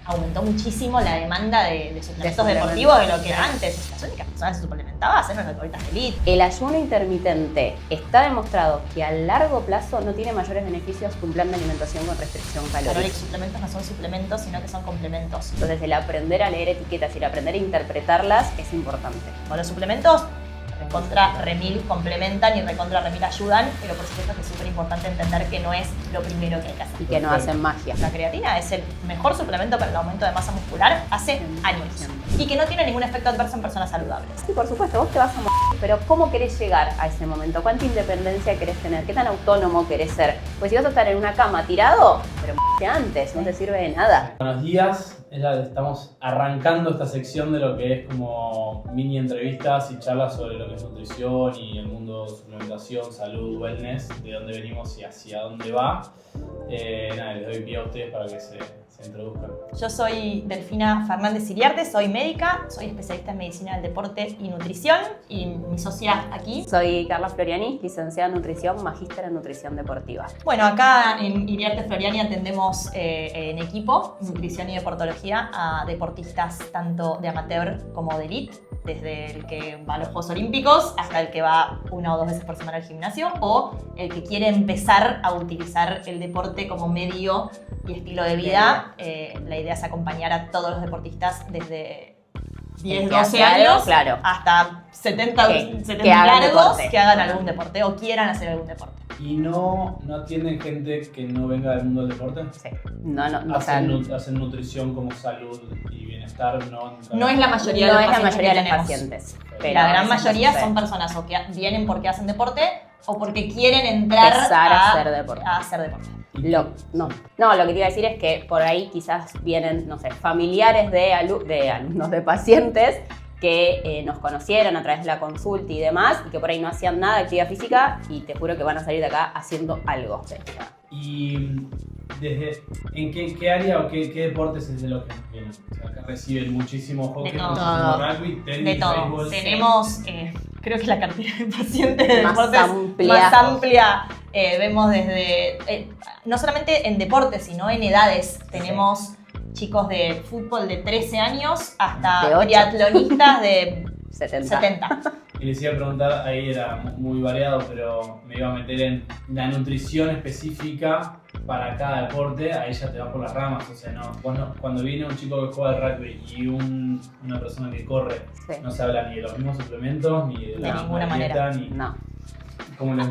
aumentó muchísimo la demanda de suplementos deportivos de lo que era antes. Las únicas personas que se suplementaban eran los deportistas de elite. El ayuno intermitente está demostrado que a largo plazo no tiene mayores beneficios que un plan de alimentación con restricción calórica. Los suplementos no son suplementos, sino que son complementos. Entonces, el aprender a leer etiquetas y el aprender a interpretarlas es importante. Con los suplementos, recontra remil complementan y recontra remil ayudan, pero por supuesto que es súper importante entender que no es lo primero que hay que hacer. Y que no hacen magia. La creatina es el mejor suplemento para el aumento de masa muscular hace años y que no tiene ningún efecto adverso en personas saludables. Sí, por supuesto, vos te vas a morir, pero ¿cómo querés llegar a ese momento? ¿Cuánta independencia querés tener? ¿Qué tan autónomo querés ser? Pues si vas a estar en una cama tirado, pero antes, no te sirve de nada. Buenos días, estamos arrancando esta sección de lo que es como mini entrevistas y charlas sobre lo que es nutrición y el mundo de suplementación, salud, wellness, de dónde venimos y hacia dónde va. Les doy pie a ustedes para que se introduzcan. Yo soy Delfina Fernández Iriarte, soy médica, soy especialista en medicina del deporte y nutrición y mi socia aquí. Soy Carla Floriani, licenciada en nutrición, magíster en nutrición deportiva. Bueno, acá en Iriarte Floriani atendemos en equipo, nutrición y deportología, a deportistas tanto de amateur como de elite, desde el que va a los Juegos Olímpicos hasta el que va 1 o 2 veces por semana al gimnasio o el que quiere empezar a utilizar el deporte como medio y estilo de vida. La idea es acompañar a todos los deportistas desde 10, 12 años claro, hasta 70 que hagan largos deporte. Que hagan algún deporte o quieran hacer algún deporte. ¿Y no atienden gente que no venga del mundo del deporte? Sí. No, ¿Hacen nutrición como salud y bienestar? No es la mayoría no de es la mayoría de los tenemos. pacientes. Pero la gran mayoría son personas o que vienen porque hacen deporte o porque quieren entrar a hacer deporte. No. Lo que te iba a decir es que por ahí quizás vienen, no sé, familiares de alumnos, de pacientes que nos conocieron a través de la consulta y demás, y que por ahí no hacían nada de actividad física, y te juro que van a salir de acá haciendo algo. ¿Y en qué área o qué deportes es de lo que vienen? O sea, acá reciben muchísimo hockey, muchísimo rugby, tenis, de todo. béisbol. Tenemos, creo que la cartera de pacientes de más deportes amplia. más amplia. Vemos desde, no solamente en deportes, sino en edades. Tenemos chicos de fútbol de 13 años hasta de triatlonistas de 70. Y les iba a preguntar, ahí era muy variado, pero me iba a meter en la nutrición específica para cada deporte, ahí ya te va por las ramas, o sea, cuando viene un chico que juega al rugby y una persona que corre, no se habla ni de los mismos suplementos, ni de la ninguna dieta, manera. ni... No.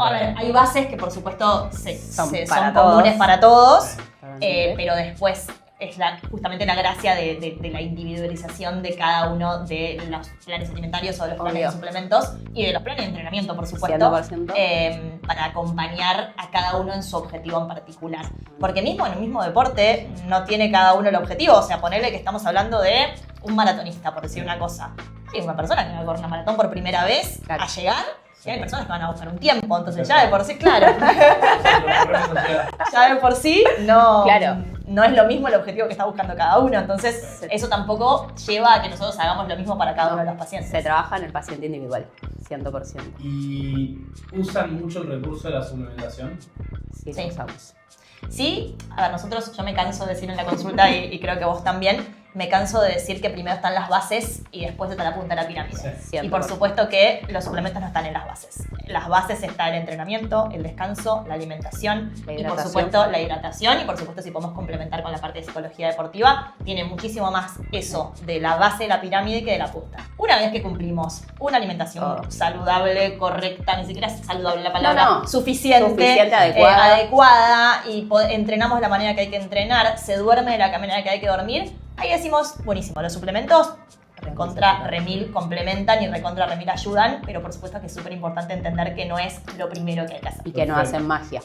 A ver, hay bases que por supuesto son todos. comunes para todos, Sí. pero después es justamente la gracia de la individualización de cada uno de los planes alimentarios o de los planes de suplementos y de los planes de entrenamiento, por supuesto, 100%. para acompañar a cada uno en su objetivo en particular. Porque mismo en el mismo deporte no tiene cada uno el objetivo, o sea, ponerle que estamos hablando de un maratonista, por decir una cosa. Hay una persona que va a correr una maratón por primera vez a llegar. Y hay personas que van a buscar un tiempo, entonces ya de por sí, claro. Ya de por sí no es lo mismo el objetivo que está buscando cada uno, entonces eso tampoco lleva a que nosotros hagamos lo mismo para cada uno de los pacientes. Se trabaja en el paciente individual, 100%. ¿Y usan mucho el recurso de la suplementación? Sí, lo usamos. Sí, a ver, yo me canso de decir en la consulta y creo que vos también, me canso de decir que primero están las bases y después está la punta de la pirámide. Sí, y por supuesto que los suplementos no están en las bases. Las bases está el entrenamiento, el descanso, la alimentación y por supuesto la hidratación y por supuesto si podemos complementar con la parte de psicología deportiva, tiene muchísimo más eso de la base de la pirámide que de la punta. Una vez que cumplimos una alimentación saludable, correcta, ni siquiera es saludable la palabra, suficiente adecuada y entrenamos de la manera que hay que entrenar, se duerme de la manera que hay que dormir, ahí decimos, buenísimo, los suplementos recontra remil complementan y recontra remil ayudan, pero por supuesto que es súper importante entender que no es lo primero que hay que hacer. Y que no hacen magia.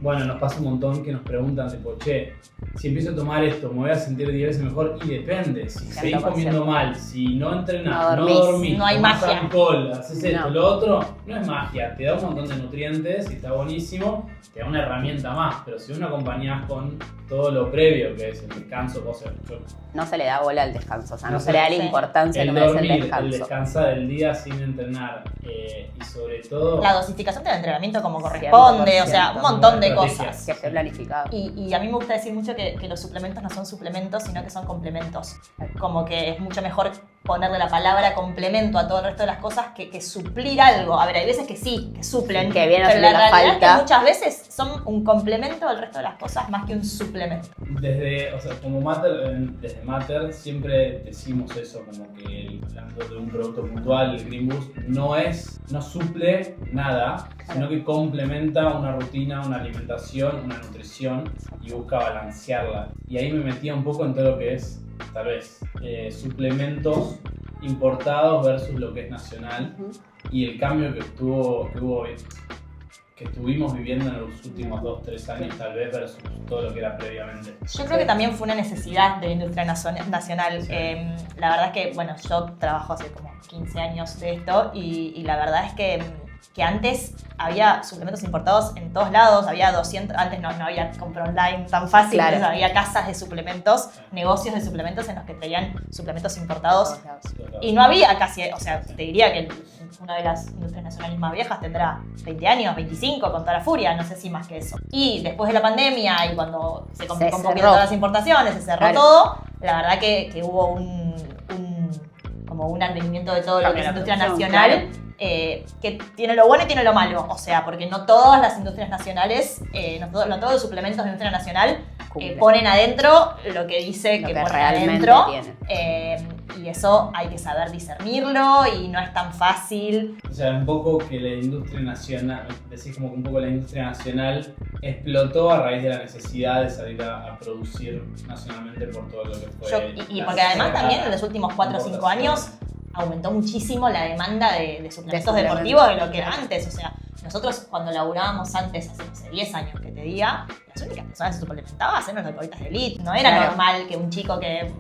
Bueno, nos pasa un montón que nos preguntan, tipo, che, si empiezo a tomar esto, ¿me voy a sentir 10 veces mejor? Y depende, si seguís comiendo mal, si no entrenás, no dormís, no hay tomás magia. alcohol, haces esto, lo otro, no es magia, te da un montón de nutrientes y está buenísimo, te da una herramienta más, pero si uno acompañás con todo lo previo, que es el descanso, no se le da bola al descanso, o sea, no No se le da la sí. importancia que el merece dormir, el el descanso. descansar el día sin entrenar y sobre todo... La dosificación del entrenamiento como corresponde, o sea, un montón de Estrategias. cosas. Que esté planificado. Y a mí me gusta decir mucho que los suplementos no son suplementos, sino que son complementos. Como que es mucho mejor ponerle la palabra complemento a todo el resto de las cosas que suplir algo. A ver, hay veces que sí, que suplen, Que viene a pero la suplir la realidad es falta. que muchas veces son un complemento al resto de las cosas más que un suplemento. Como desde Matter siempre decimos eso, como que hablando de un producto puntual, el Green Boost no suple nada, sino que complementa una rutina, una alimentación, una nutrición y busca balancearla. Y ahí me metía un poco en todo lo que es, tal vez, suplementos importados versus lo que es nacional y el cambio que estuvimos viviendo en los últimos 2-3 años tal vez versus todo lo que era previamente. Yo creo que también fue una necesidad de la industria nacional. Sí. La verdad es que, bueno, yo trabajo hace como 15 años de esto y la verdad es que antes había suplementos importados en todos lados, había 200, antes no había compra online tan fácil, Claro. entonces había casas de suplementos, negocios de suplementos en los que traían suplementos importados y no había casi, o sea, te diría que una de las industrias nacionales más viejas tendrá 20 años, 25 con toda la furia, no sé si más que eso. Y después de la pandemia y cuando se complicó un poquito cerró. todas las importaciones, se cerró Claro. todo, la verdad que hubo como un advenimiento de todo lo que es industria Producción, nacional. claro. Que tiene lo bueno y tiene lo malo, o sea, porque no todas las industrias nacionales, no todos los suplementos de industria nacional Cumple. ponen adentro lo que dice Lo que que ponen realmente adentro. tiene. Y eso hay que saber discernirlo y no es tan fácil. O sea, un poco que la industria nacional, decís como que un poco la industria nacional explotó a raíz de la necesidad de salir a producir nacionalmente por todo lo que fue. Y porque además también en los últimos 4 o 5 años aumentó muchísimo la demanda de suplementos De deportivos de lo que era antes. O sea, nosotros cuando laburábamos antes, hace no sé, 10 años que te diga, las únicas personas que se suplementaban eran los deportistas de elite. No era Claro. normal que un chico que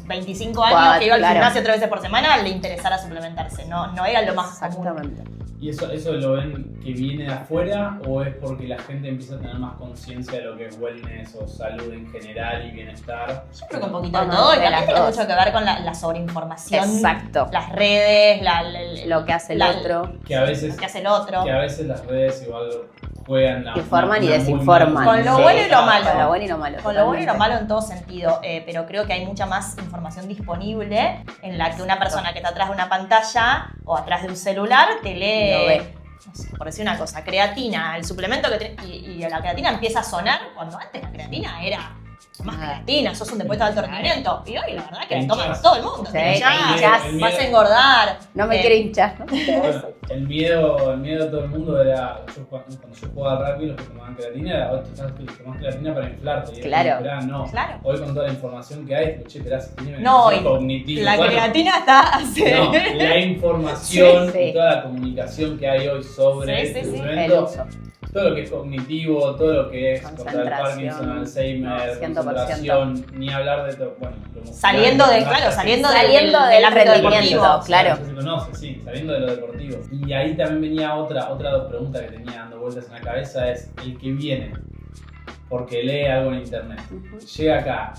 25 años Claro, que iba al claro. gimnasio 3 veces por semana le interesara suplementarse. No era lo más común. Exactamente. ¿Y eso lo ven que viene de afuera o es porque la gente empieza a tener más conciencia de lo que es wellness o salud en general y bienestar? Yo creo que un poquito de Vamos, todo y de también las tiene dos. mucho que ver con la sobreinformación. Exacto. Las redes, Lo que hace el la- otro. Que a veces, lo que hace el otro. las redes igual juegan Informan y una muy desinforman. mala- Con lo Sí, bueno y lo malo. Con lo bueno y lo malo. Con lo bueno y lo totalmente. malo en todo sentido, pero creo que hay mucha más información disponible en la que una persona que está atrás de una pantalla o atrás de un celular te Lo lee, ve. no sé, por decir una cosa, creatina, el suplemento y la creatina empieza a sonar cuando antes la creatina era más creatina, sos un deportista de alto rendimiento. Y hoy la verdad que Te la toman hinchás. todo el mundo. Sí, Te hinchás, te hinchás. El vas a miedo- engordar. No me quiero hinchar, ¿no? Bueno, el miedo de todo el mundo era, cuando yo jugaba al rugby, los que tomaban creatina era, hoy tomás creatina para inflarte. Y Claro. Esperá, no. Claro. Hoy con toda la información que hay, escuché, esperá, si tiene No, beneficio y cognitivo. La Bueno, creatina está... no, la información Sí, sí. y toda la comunicación que hay hoy sobre Sí, sí, este sí. El suplemento, uso. todo lo que es cognitivo, todo lo que es contra el Concentración. Parkinson, Alzheimer, 100%. concentración, ni hablar de todo. Bueno, Saliendo de, claro, saliendo del Saliendo del del ámbito rendimiento, deportivo. claro. Ya se conoce, sí, saliendo de lo deportivo. Y ahí también venía otra pregunta que tenía dando vueltas en la cabeza, es el que viene porque lee algo en internet, Ujú. llega acá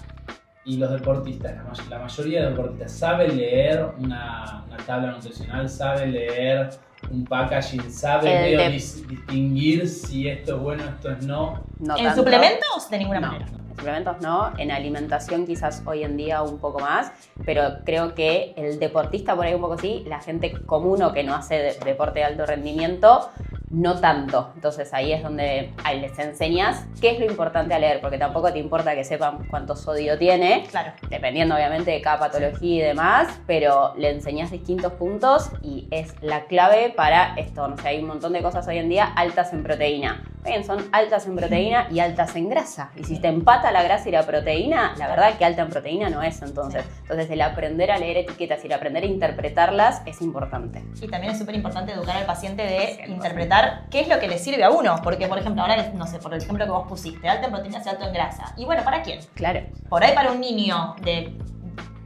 y los deportistas, la mayoría de los deportistas saben leer una tabla nutricional, saben leer un packaging, saben El medio de- distinguir si esto es bueno, esto es no. No En tanto. suplementos, de ninguna No. manera. En suplementos no, en alimentación quizás hoy en día un poco más, pero creo que el deportista por ahí un poco sí, la gente común o que no hace deporte de alto rendimiento, no tanto. Entonces ahí es donde ahí les enseñas qué es lo importante a leer, porque tampoco te importa que sepan cuánto sodio tiene, Claro. dependiendo obviamente de cada patología y demás, pero le enseñás distintos puntos y es la clave para esto. No sé, hay un montón de cosas hoy en día altas en proteína. Bien, son altas en proteína y altas en grasa. Y si te empata la grasa y la proteína, la verdad que alta en proteína no es entonces. Entonces el aprender a leer etiquetas y el aprender a interpretarlas es importante. Y también es súper importante educar al paciente de interpretar qué es lo que le sirve a uno. Porque, por ejemplo, ahora, no sé, por el ejemplo que vos pusiste, alto en proteínas y alto en grasa. Y bueno, ¿para quién? Claro. Por ahí para un niño de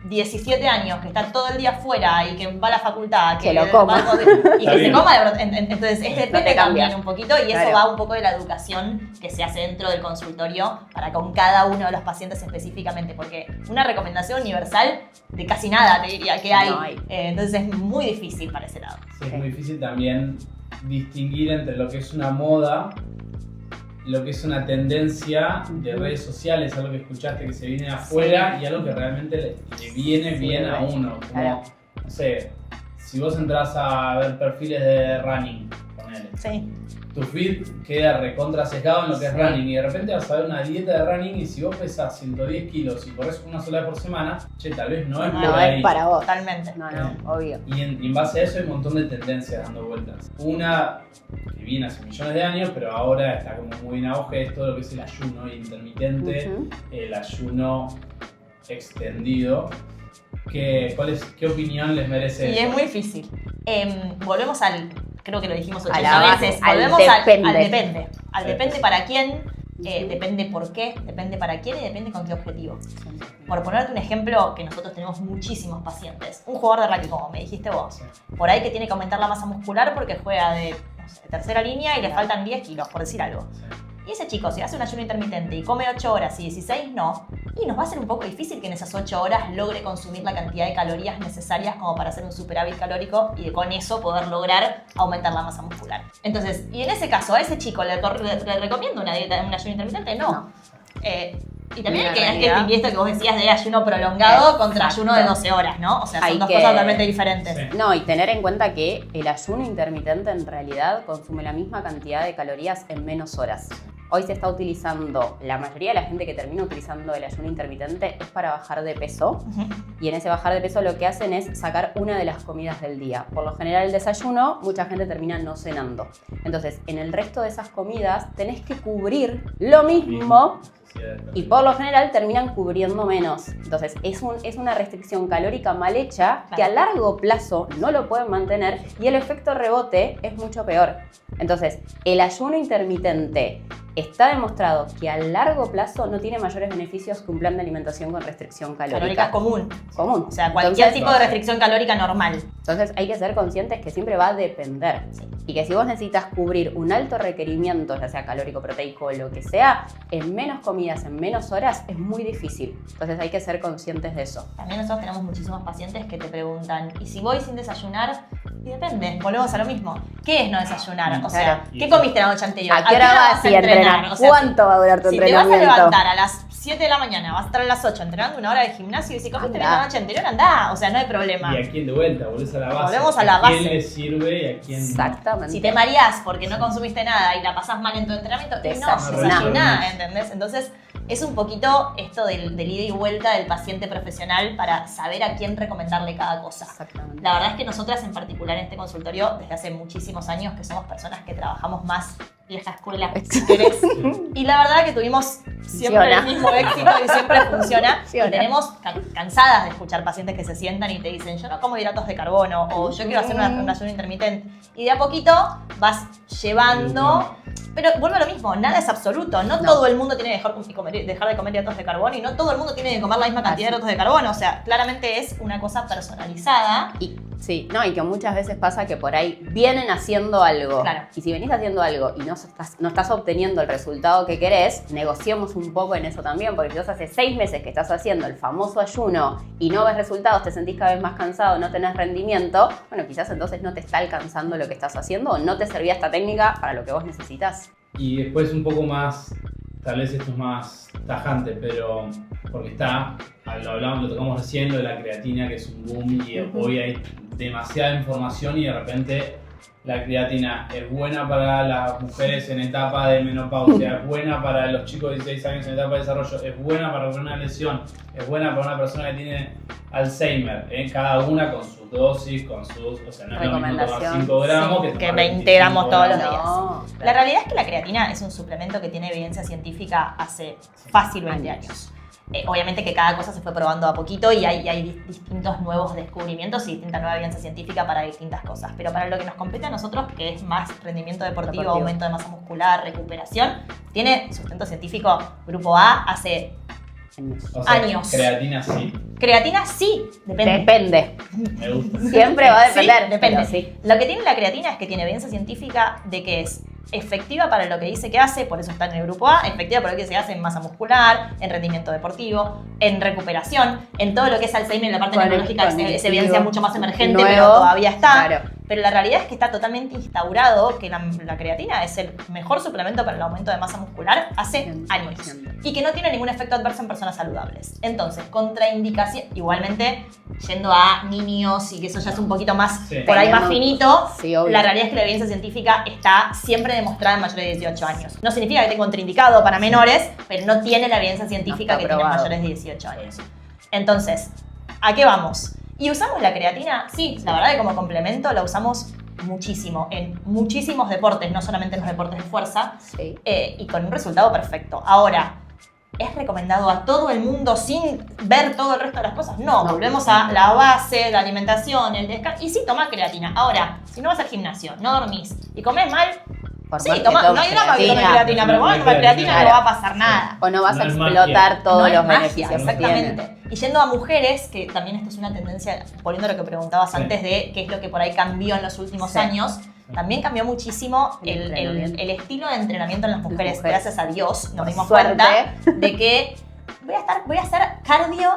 17 años, que está todo el día afuera y que va a la facultad, que lo coma. y que se coma, entonces depende también un poquito y eso Claro. va un poco de la educación que se hace dentro del consultorio para con cada uno de los pacientes específicamente, porque una recomendación universal de casi nada te diría que hay, No hay. Entonces es muy difícil para ese lado. Sí, es muy difícil también distinguir entre lo que es una moda, lo que es una tendencia de redes sociales, algo que escuchaste que se viene afuera y algo que realmente le viene bien a uno. Como, Claro. no sé, si vos entras a ver perfiles de running, ponele, Sí. tu feed queda recontra sesgado en lo que es running y de repente vas a ver una dieta de running y si vos pesás 110 kilos y corres una sola vez por semana, che, tal vez no es por No ahí. es para vos. Totalmente. No, obvio. Y en base a eso hay un montón de tendencias dando vueltas. Una que viene hace millones de años, pero ahora está como muy en auge, es todo lo que es el ayuno intermitente, Ujú. el ayuno extendido. ¿Qué opinión les merece Y eso? es muy difícil. Volvemos al, creo que lo dijimos A 80 la base, veces, al volvemos depende. al depende. Al Sí, depende sí. para quién, depende por qué, depende para quién y depende con qué objetivo. Por ponerte un ejemplo, que nosotros tenemos muchísimos pacientes. Un jugador de rugby, como me dijiste vos, Sí. por ahí que tiene que aumentar la masa muscular porque juega de, no sé, tercera línea y le faltan 10 kilos, por decir algo. Sí. Y ese chico, si hace un ayuno intermitente y come 8 horas y 16 no, y nos va a ser un poco difícil que en esas 8 horas logre consumir la cantidad de calorías necesarias como para hacer un superávit calórico y con eso poder lograr aumentar la masa muscular. Entonces, y en ese caso, a ese chico le recomiendo una dieta, un ayuno intermitente, no. Y también En hay que realidad- distinguir esto que vos decías de ayuno prolongado contra Exacto. ayuno de 12 horas, ¿no? O sea, son Hay dos que- cosas totalmente diferentes. Sí. No, y tener en cuenta que el ayuno intermitente en realidad consume la misma cantidad de calorías en menos horas. Hoy se está utilizando, la mayoría de la gente que termina utilizando el ayuno intermitente es para bajar de peso. Ujú. Y en ese bajar de peso lo que hacen es sacar una de las comidas del día. Por lo general el desayuno, mucha gente termina no cenando. Entonces, en el resto de esas comidas tenés que cubrir lo mismo y por lo general terminan cubriendo menos. Entonces, es una restricción calórica mal hecha que a largo plazo no lo pueden mantener y el efecto rebote es mucho peor. Entonces, el ayuno intermitente está demostrado que a largo plazo no tiene mayores beneficios que un plan de alimentación con restricción Calórica calórica. común. Común. O sea, cualquier Entonces, tipo de restricción calórica normal. entonces hay que ser conscientes que siempre va a depender. Y que si vos necesitas cubrir un alto requerimiento, ya sea calórico, proteico o lo que sea, en menos comidas, en menos horas, es muy difícil. Entonces hay que ser conscientes de eso. También nosotros tenemos muchísimos pacientes que te preguntan, ¿y si voy sin desayunar? Y depende, volvemos a lo mismo. ¿Qué es no desayunar? O sea, Claro. ¿qué comiste la noche anterior? ¿A qué hora vas a entrenar? O sea, ¿Cuánto va a durar tu si te vas a entrenamiento? levantar a las 7 de la mañana, vas a estar a las 8 entrenando una hora de gimnasio y si comiste bien Andá. la noche anterior, andá. O sea, no hay problema. Y a quién de vuelta, volvés a la base. Volvemos a la ¿A quién base. le sirve y a quién no? Exactamente. Si te mareás porque no consumiste nada y la pasás mal en tu entrenamiento, y no, Desayuná. desayuná, ¿entendés? Entonces, es un poquito esto del ida y vuelta del paciente profesional para saber a quién recomendarle cada cosa. Exactamente. La verdad es que nosotras en particular en este consultorio, desde hace muchísimos años que somos personas que trabajamos más vieja escuela, si querés. Y la verdad que tuvimos siempre Funciona. el mismo éxito y siempre funciona. Funciona. Y tenemos cansadas de escuchar pacientes que se sientan y te dicen, yo no como hidratos de carbono o yo quiero hacer un ayuno intermitente. Y de a poquito vas llevando... Pero vuelvo a lo mismo, nada es absoluto. No todo el mundo tiene que dejar de comer hidratos de carbono y no todo el mundo tiene que comer la misma cantidad de hidratos de carbono. O sea, claramente es una cosa personalizada. Y, sí, no, y que muchas veces pasa que por ahí vienen haciendo algo. Claro. Y si venís haciendo algo y no estás obteniendo el resultado que querés, negociemos un poco en eso también, porque si vos hace 6 meses que estás haciendo el famoso ayuno y no ves resultados, te sentís cada vez más cansado, no tenés rendimiento, bueno, quizás entonces no te está alcanzando lo que estás haciendo o no te servía esta técnica para lo que vos necesitas. Y después un poco más, tal vez esto es más tajante, pero porque lo tocamos recién, lo de la creatina, que es un boom y hoy hay demasiada información y de repente la creatina es buena para las mujeres en etapa de menopausia, es buena para los chicos de 16 años en etapa de desarrollo, es buena para una lesión, es buena para una persona que tiene Alzheimer, cada una con sus dosis, con sus, o sea, no es lo mismo tomar Recomendación, 5 gramos sí, que que tomar 20 gramos todos los 25 días. No, La realidad es que la creatina es un suplemento que tiene evidencia científica hace fácil 20 años. Obviamente que cada cosa se fue probando a poquito y hay distintos nuevos descubrimientos y distinta nueva evidencia científica para distintas cosas. Pero para lo que nos compete a nosotros, que es más rendimiento deportivo, aumento de masa muscular, recuperación, tiene sustento científico grupo A hace O sea, Años. Creatina sí. Creatina sí, depende. Depende. Me gusta. Siempre va a depender. Sí, depende. pero sí. Lo que tiene la creatina es que tiene evidencia científica de que es efectiva para lo que dice que hace, por eso está en el grupo A, efectiva para lo que se hace en masa muscular, en rendimiento deportivo, en recuperación, en todo lo que es Alzheimer, en la parte neurológica es evidencia mucho más emergente, nuevo, pero todavía está. Claro. Pero la realidad es que está totalmente instaurado que la creatina es el mejor suplemento para el aumento de masa muscular hace 100%. años y que no tiene ningún efecto adverso en personas saludables. Entonces, contraindicación, igualmente yendo a niños y que eso ya es un poquito más, Sí. por ahí más finito, Sí, obvio. la realidad es que la evidencia científica está siempre demostrada en mayores de 18 años. No significa que esté contraindicado para menores, pero no tiene la evidencia científica No que está tienen probado. mayores de 18 años. Entonces, ¿a qué vamos? ¿Y usamos la creatina? Sí, la verdad que como complemento la usamos muchísimo, en muchísimos deportes, no solamente en los deportes de fuerza, Sí. y con un resultado perfecto. Ahora, ¿es recomendado a todo el mundo sin ver todo el resto de las cosas? No, No. volvemos a la base, la alimentación, el descanso. Y sí, toma creatina. Ahora, si no vas al gimnasio, no dormís y comes mal, Por sí, más que toma, no tomes hay drama que tome creatina, pero bueno, tomar creatina no va a pasar nada. O no vas a No es explotar magia. todos No es los magia, beneficios que exactamente. tiene. Y yendo a mujeres, que también esto es una tendencia, poniendo lo que preguntabas Sí. antes de qué es lo que por ahí cambió en los últimos Sí. años, también cambió muchísimo El el entrenamiento. estilo de entrenamiento en las mujeres. mujeres. Gracias a Dios nos Por dimos suerte. cuenta de que voy a hacer cardio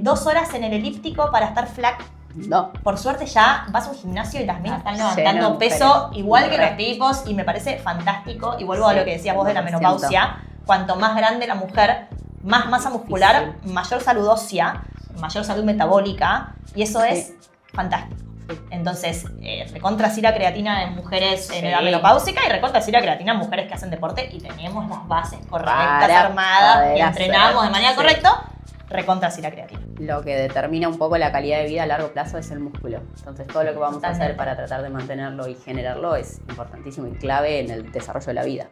2 horas en el elíptico para estar flaca. No. Por suerte ya vas a un gimnasio y las minas están Lleno levantando de peso mujeres. igual que Re. los tipos y me parece fantástico. Y vuelvo a Sí, lo que decías vos de la 100%. menopausia. Cuanto más grande la mujer, más masa muscular, mayor salud ósea, mayor salud metabólica y eso Sí. es fantástico. Entonces, recontra sí la creatina en mujeres en Sí. edad menopáusica y recontra sí la creatina en mujeres que hacen deporte y tenemos las bases correctas, Para armadas poder y entrenamos hacer. de manera Sí. correcta, recontra sí la creatina. Lo que determina un poco la calidad de vida a largo plazo es el músculo. Entonces todo lo que vamos a hacer Totalmente. para tratar de mantenerlo y generarlo es importantísimo y clave en el desarrollo de la vida.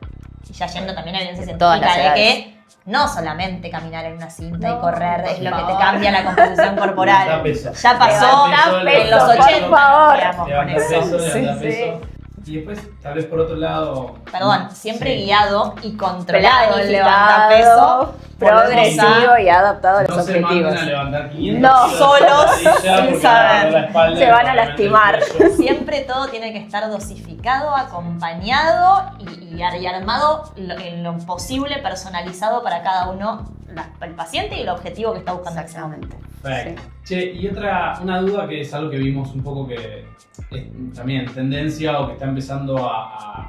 Y ya yendo también a evidencia De todas científica las de edades. que no solamente caminar en una cinta y No, correr por es lo que te favor. cambia la composición corporal. Levanta peso. Ya pasó Levanta en los peso, 80, por favor. quedamos con Levanta eso. peso, Sí, levanta sí. peso. Y después, tal vez por otro lado. Perdón, siempre Sí. guiado y controlado el Planificado, levantapeso. progresivo y adaptado a los No se objetivos. manden a levantar 500 No, kilos solos, de sentadilla sin porque saber. la espalda Se van a probablemente lastimar. el cuello. Siempre todo tiene que estar dosificado, acompañado y armado en lo posible, personalizado para cada uno, el paciente y el objetivo que está buscando en ese momento. Exactamente. Perfecto. Che, y una duda que es algo que vimos un poco que es también tendencia o que está empezando a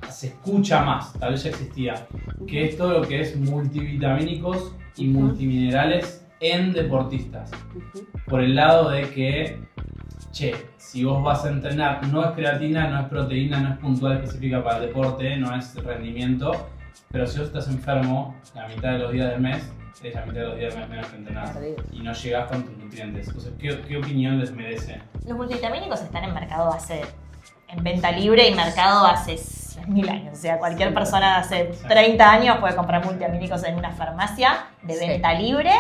se escucha más, tal vez ya existía, que es todo lo que es multivitamínicos y multiminerales en deportistas. Por el lado de que, che, si vos vas a entrenar, no es creatina, no es proteína, no es puntual específica para el deporte, no es rendimiento, pero si vos estás enfermo, la mitad de los días del mes, es la mitad de los días del mes menos que entrenás y no llegás con tus nutrientes. Entonces, ¿qué opinión les merece? Los multivitamínicos están en mercado en venta libre y mercado hace 1000 años. O sea, cualquier persona de hace 30 años puede comprar multivitamínicos en una farmacia de Sí. venta libre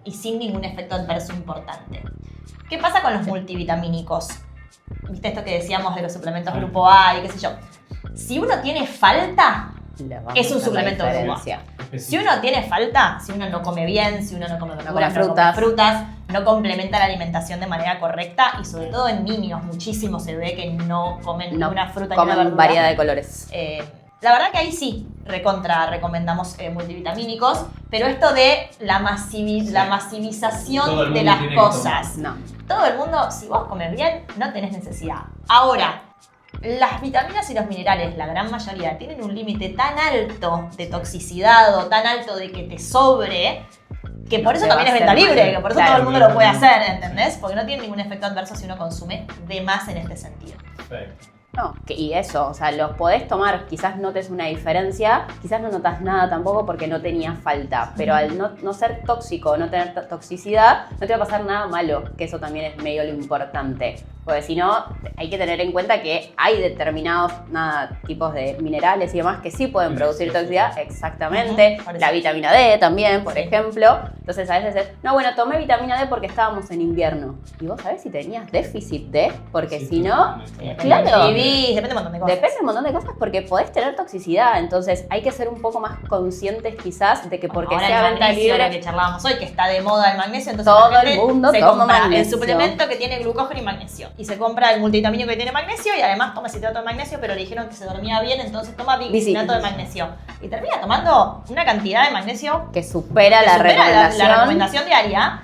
y sin ningún efecto adverso importante. ¿Qué pasa con los multivitamínicos? ¿Viste esto que decíamos de los suplementos grupo A y qué sé yo? Si uno tiene falta, es un suplemento de grupo A. Si uno tiene falta, si uno no come bien, si uno no come verduras, come no come frutas. frutas, no complementa la alimentación de manera correcta y sobre todo en niños muchísimo se ve que no comen No ninguna fruta ni una comen verdura. variedad de colores. La verdad que ahí sí, recomendamos multivitamínicos, pero esto de la Todo masivización el de mundo las tiene que cosas. No. Todo el mundo, si vos comes bien, no tenés necesidad. Ahora, las vitaminas y los minerales, la gran mayoría, tienen un límite tan alto de toxicidad o tan alto de que te sobre, que por No eso te también va es a venta hacer libre, mal. que por eso Claro. todo el mundo lo puede hacer, ¿entendés? Porque no tiene ningún efecto adverso si uno consume de más en este sentido. Perfecto. No, y eso, o sea, los podés tomar, quizás notes una diferencia, quizás no notas nada tampoco porque no tenías falta, pero al no ser tóxico, no tener toxicidad, no te va a pasar nada malo, que eso también es medio lo importante. Porque si no, hay que tener en cuenta que hay determinados tipos de minerales y demás que sí pueden producir toxicidad. Exactamente. La vitamina D también, por ejemplo. Entonces a veces es, no, bueno, tomé vitamina D porque estábamos en invierno. ¿Y vos sabés si tenías déficit D? Porque si no, claro. Depende de un montón de cosas. Depende de un montón de cosas porque podés tener toxicidad. Entonces hay que ser un poco más conscientes quizás de que porque ahora sea el venta magnesio, libre... lo que charlábamos hoy, que está de moda el magnesio, entonces Todo la gente el mundo se toma compra magnesio. el suplemento que tiene glucógeno y magnesio. Y se compra el multivitamínico que tiene magnesio y además toma citrato de magnesio, pero le dijeron que se dormía bien, entonces toma biciclinato de magnesio. Y termina tomando una cantidad de magnesio que supera la recomendación diaria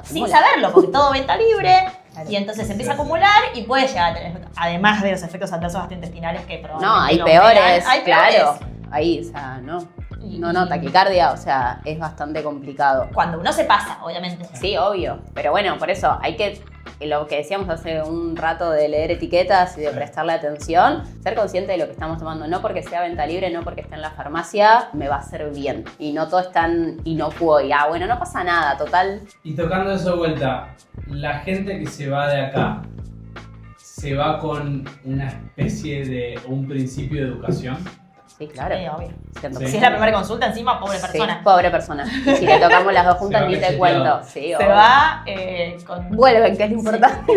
sin saberlo, porque todo venta libre. Claro. Y entonces se empieza a acumular y puede llegar a tener, además de los efectos adversos gastrointestinales que probablemente No, hay lo peores, vean, hay peores. claro. Ahí, o sea, no, taquicardia, o sea, es bastante complicado. Cuando uno se pasa, obviamente. Sí, obvio. Pero bueno, por eso hay que, lo que decíamos hace un rato de leer etiquetas y de prestarle atención, ser consciente de lo que estamos tomando. No porque sea venta libre, no porque esté en la farmacia, me va a hacer bien. Y no todo es tan inocuo y, bueno, no pasa nada, total. Y tocando eso de vuelta, la gente que se va de acá, ¿se va con una especie de, un principio de educación? Sí, claro. Sí, obvio. 100%. Si es la primera consulta, encima, pobre persona. Sí, pobre persona. Y si le tocamos las dos juntas, ni te cuento. Sí, se obvio. va con... Vuelven, que es lo importante.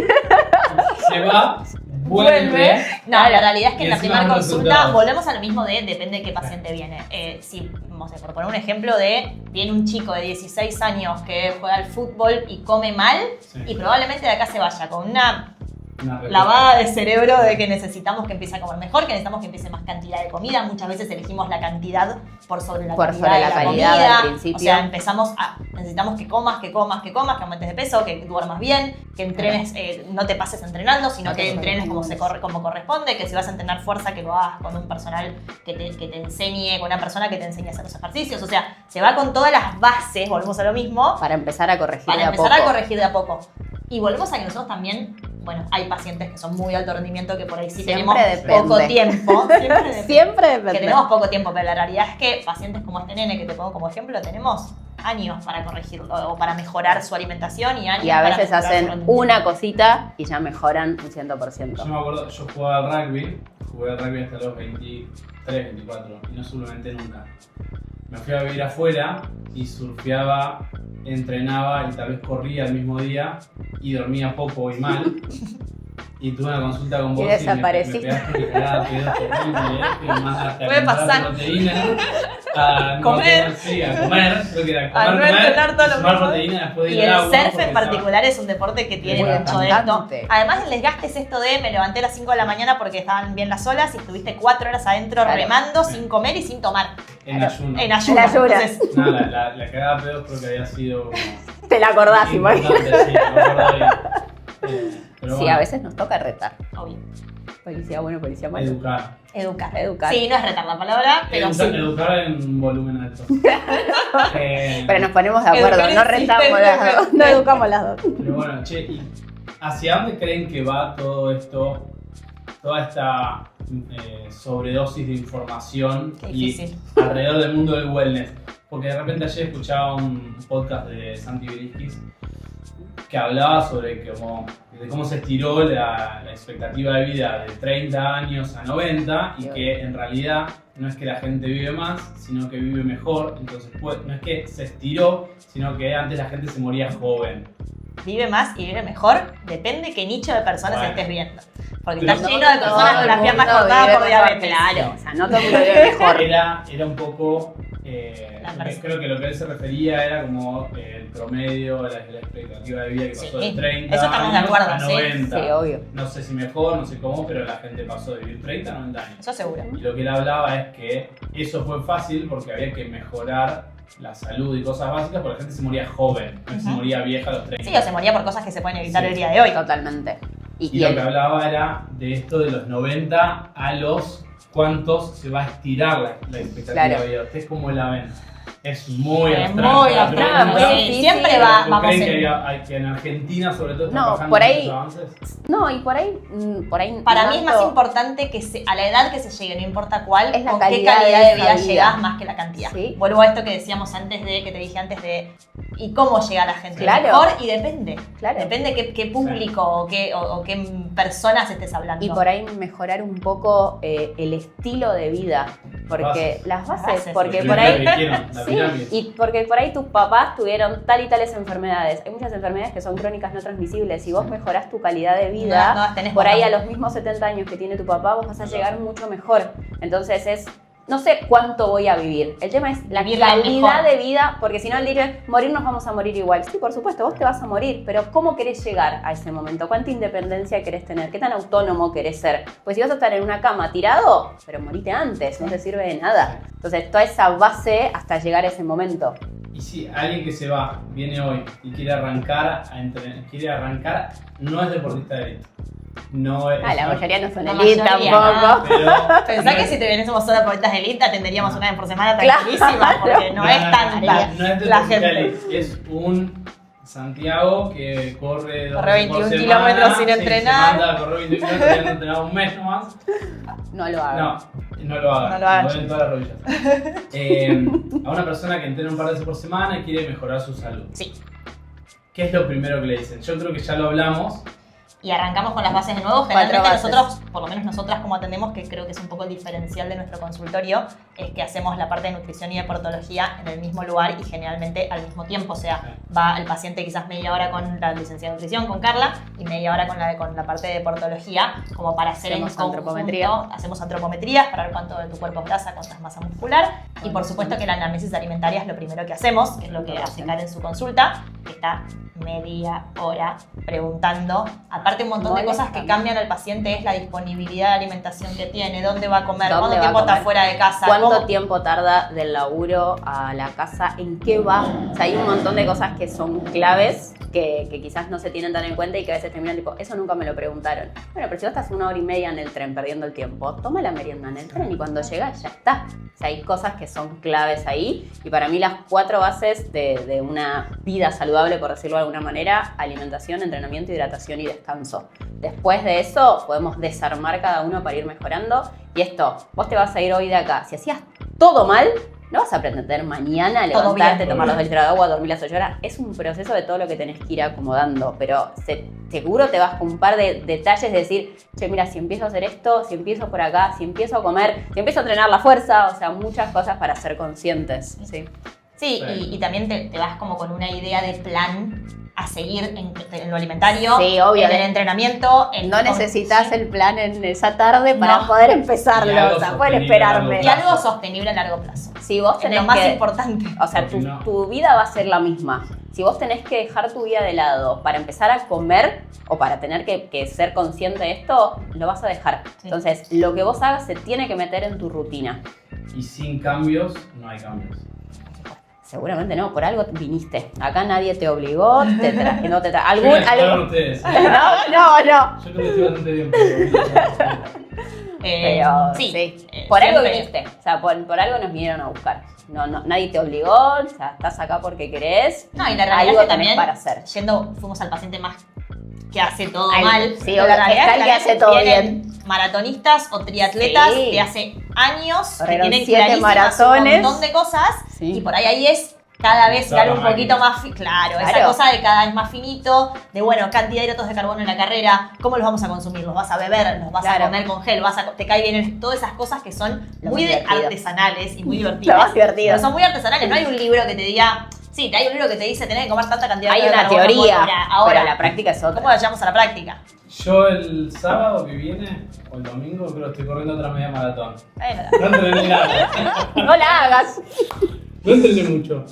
Se va, vuelve. No, la realidad es que Y en la encima primera los consulta resultados. volvemos a lo mismo de depende de qué paciente viene. Si, no sé, por poner un ejemplo de, viene un chico de 16 años que juega al fútbol y come mal Sí. y probablemente de acá se vaya con una Una lavada de cerebro de que necesitamos que empiece a comer mejor, que necesitamos que empiece más cantidad de comida. Muchas veces elegimos la cantidad por sobre la calidad de la calidad comida. al principio. O sea, necesitamos que comas, que aumentes de peso, que duermas bien, que entrenes, no te pases entrenando, sino que entrenes como corresponde, que si vas a entrenar fuerza, que lo hagas con un personal que te enseñe, con una persona que te enseñe a hacer los ejercicios. O sea, se va con todas las bases, volvemos a lo mismo, Para empezar a corregir para de a empezar poco. a corregir de a poco. Y volvemos a que nosotros también, bueno, hay pacientes que son muy alto rendimiento que por ahí sí Siempre tenemos depende. poco tiempo. Siempre depende. Siempre depende. Que tenemos poco tiempo, pero la realidad es que pacientes como este nene que te pongo como ejemplo, tenemos años para corregirlo o para mejorar su alimentación y años Y a para veces mejorar su hacen rendimiento. una cosita y ya mejoran un Yo 100%. me acuerdo, yo jugaba al rugby, jugué al rugby hasta los 23, 24 y no suplementé nunca. Me fui a vivir afuera y surfeaba, entrenaba y tal vez corría el mismo día y dormía poco y mal. Y tuve una consulta con vos Y desapareciste. me pegaste que cagada pedo horrible, que me mandaste a Puede comprar pasar. proteína, a Comer. a comer, creo que era A no comer, entrenar todo lo sumar mismo. proteína después de Y ir al el agua, surf porque en particular es un deporte que tiene Muy mucho de esto. bastante. Además, el desgaste es esto de me levanté a las 5 de la mañana porque estaban bien las olas y estuviste 4 horas adentro Claro. remando Sí. sin comer y sin tomar. en ayuno. En ayuno. En ayuno. Entonces, No, la cagada de pedos creo que había sido Te la acordás, imagínate. importante, sí, me acuerdo bien. Pero Sí, bueno, a veces nos toca retar. obvio. Policía bueno, policía malo. educar. Educar. Sí, no es retar la palabra, pero Educar, sí. educar en un volumen alto. Pero nos ponemos de acuerdo, Educar no existe, rentamos las dos, no educamos las dos. Pero bueno, che, ¿y hacia dónde creen que va todo esto, toda esta sobredosis de información Qué y difícil. alrededor del mundo del wellness? Porque de repente ayer escuchaba un podcast de Santi Beliskis que hablaba sobre de cómo se estiró la expectativa de vida de 30 años a 90 y que en realidad no es que la gente vive más, sino que vive mejor. Entonces no es que se estiró, sino que antes la gente se moría joven. Vive más y vive mejor, depende qué nicho de personas Bueno. estés viendo. Porque Pero está lleno de Todo personas con el las piernas mundo cortadas vive por mejor, diabetes. Claro, o sea, no todo el mundo vive mejor. Era un poco... persona. creo que lo que él se refería era como el promedio, la expectativa de vida que pasó Sí, de 30 eso estamos de años acuerdo, a sí. 90. Sí, obvio. No sé si mejor, no sé cómo, pero la gente pasó de vivir 30 a 90 años. Eso seguro. Y lo que él hablaba es que eso fue fácil porque había que mejorar la salud y cosas básicas porque la gente se moría joven, no se Ujú. moría vieja a los 30. Sí, o se moría por cosas que se pueden evitar Sí. el día de hoy. Totalmente. Y lo que hablaba era de esto de los 90 a los cuántos se va a estirar la expectativa Claro. de vida. ¿Ustedes cómo la ven? Es muy abstracto. Muy la abstracto, pregunta. sí, sí, siempre vamos ¿Creen en... que en Argentina, sobre todo, están No, bajando por ahí- muchos avances? No, y por ahí Para no mí es más tanto- importante que a la edad que se llegue, no importa cuál, Es la con qué calidad calidad de de vida esa vida. llegás más que la cantidad. Sí. Vuelvo a esto que decíamos antes que te dije antes de, ¿y cómo llega la gente? Claro. Mejor y depende. Claro. Depende qué público o qué personas estés hablando. Y por ahí mejorar un poco el estilo de vida. Porque las bases, porque Lo por que ahí... dijeron, la Sí, pirámide. y porque por ahí tus papás tuvieron tal y tales enfermedades. Hay muchas enfermedades que son crónicas no transmisibles. Si vos mejorás tu calidad de vida, No las tenés por ahí a botón. los mismos 70 años que tiene tu papá, vos vas a llegar mucho mejor. Entonces es, no sé cuánto voy a vivir. El tema es la Vivir la calidad mejor. de vida, porque si no, el dice, morir nos vamos a morir igual. Sí, por supuesto, vos te vas a morir, pero ¿cómo querés llegar a ese momento? ¿Cuánta independencia querés tener? ¿Qué tan autónomo querés ser? Pues si vas a estar en una cama tirado, pero morite antes, no te sirve de nada. Entonces, toda esa base hasta llegar a ese momento. Y si alguien que se va, viene hoy y quiere arrancar a entrenar, no es deportista de élite. No es. La mayoría no son La elite mayoría, tampoco. Pero, Pensá que si te vienésemos solo deportistas de élite, atenderíamos una vez por semana Claro. tranquilísima, porque no es tanta no es la deportista gente. élite, es un Santiago que corre 21 kilómetros sin entrenar. Se manda a correr 21 kilómetros y no entrenar un mes nomás. No lo hago. No lo hagan. No lo hagan. Me duelen todas las rodillas. A una persona que entrena un par de veces por semana y quiere mejorar su salud. Sí. ¿Qué es lo primero que le dicen? Yo creo que ya lo hablamos. Y arrancamos con las bases de nuevo. 4 Generalmente bases. nosotros, por lo menos nosotras como atendemos, que creo que es un poco el diferencial de nuestro consultorio, es que hacemos la parte de nutrición y deportología en el mismo lugar y generalmente al mismo tiempo. O sea, va el paciente quizás media hora con la licenciada de nutrición, con Carla, y media hora con la parte de deportología, como para hacer Hacemos en conjunto. antropometría. Hacemos antropometrías para ver cuánto de tu cuerpo es grasa, cuánto es masa muscular. Y por supuesto que la anamnesis alimentaria es lo primero que hacemos, que es lo que hace Karen en su consulta, que está media hora preguntando. Aparte un montón de cosas que cambian al paciente es la disponibilidad de alimentación que tiene, dónde va a comer, ¿Dónde cuánto va a tiempo está comer? fuera de casa, ¿Cuánto cómo- tiempo tarda del laburo a la casa? ¿En qué va? O sea, hay un montón de cosas que son claves que quizás no se tienen tan en cuenta y que a veces terminan tipo, eso nunca me lo preguntaron. Bueno, pero si vos estás 1 hora y media en el tren perdiendo el tiempo, toma la merienda en el tren y cuando llegas ya está. O sea, hay cosas que son claves ahí y para mí las 4 bases de una vida saludable, por decirlo de alguna manera, alimentación, entrenamiento, hidratación y descanso. Después de eso podemos desarmar cada uno para ir mejorando y esto, vos te vas a ir hoy de acá. Si hacías todo mal, no vas a pretender mañana Todo levantarte, bien. tomar 2 litros de agua, dormir las 8 horas. Es un proceso de todo lo que tenés que ir acomodando, pero seguro te vas con un par de detalles de decir, che, mira, si empiezo a hacer esto, si empiezo por acá, si empiezo a comer, si empiezo a entrenar la fuerza, o sea, muchas cosas para ser conscientes. Sí. Sí, Sí. y también te vas como con una idea de plan a seguir en lo alimentario, Sí, obvio. en el entrenamiento. No necesitas sí. el plan en esa tarde para No. poder empezarlo, Y algo o sea, poder sostenible esperarme. a Y algo sostenible a largo plazo. Si vos Es tenés lo más que, importante. o sea, Porque no. tu vida va a ser la misma. Si vos tenés que dejar tu vida de lado para empezar a comer o para tener que ser consciente de esto, lo vas a dejar. Sí. Entonces, lo que vos hagas se tiene que meter en tu rutina. Y sin cambios, no hay cambios. Seguramente no, por algo viniste. Acá nadie te obligó, te traje, no te traje. Yo voy a ¿Algún? con ustedes. No, no, no. Yo creo que estoy bastante bien. Pero... Pero sí, por algo viniste. O sea, por algo nos vinieron a buscar. No, nadie te obligó, o sea, estás acá porque querés. No, y la realidad algo es que tenés también, para hacer. fuimos al paciente más que hace todo Al- mal. sí, pero obvio, la realidad está es el que que hace todo vienen maratonistas o triatletas Sí. que hace años que Corrieron tienen 7 clarísimas maratones. un montón de cosas Sí. y por ahí es cada vez Claro, algo un poquito máquina. más claro, esa Claro. cosa de cada vez más finito, de bueno, cantidad de hidratos de carbono en la carrera, ¿cómo los vamos a consumir? ¿Los vas a beber? ¿Los vas Claro. a comer con gel? ¿Te cae bien? Todas esas cosas que son Lo muy más divertido. artesanales y muy divertidas. Lo más divertido. Pero son muy artesanales, no hay un libro que te diga, sí, hay un libro que te dice tenés que comer tanta cantidad Hay de una carbono por teoría, hora. Ahora, pero la práctica es otra. ¿cómo la llevamos a la práctica? Yo el sábado que viene, o el domingo, creo que estoy corriendo otra media maratón. Es verdad. No entrené nada. No la hagas. No entrené mucho.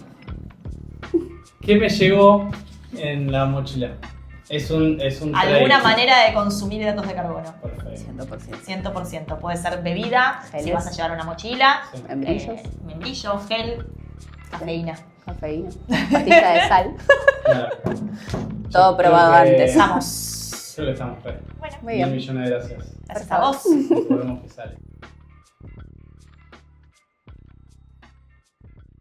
¿Qué me llevo en la mochila? Es un Alguna trade. manera de consumir hidratos de carbono. Perfecto. 100%. 100%. Puede ser bebida, si Geles. vas a llevar una mochila, Sí. Membrillos, membrillo, gel, cafeína. cafeína, pastilla de sal. Nada. Todo Yo probado creo que- antes. Vamos. Creo que estamos fe. Bueno, Muy 1.000 bien. millones de gracias. gracias a vos. Podemos que sale.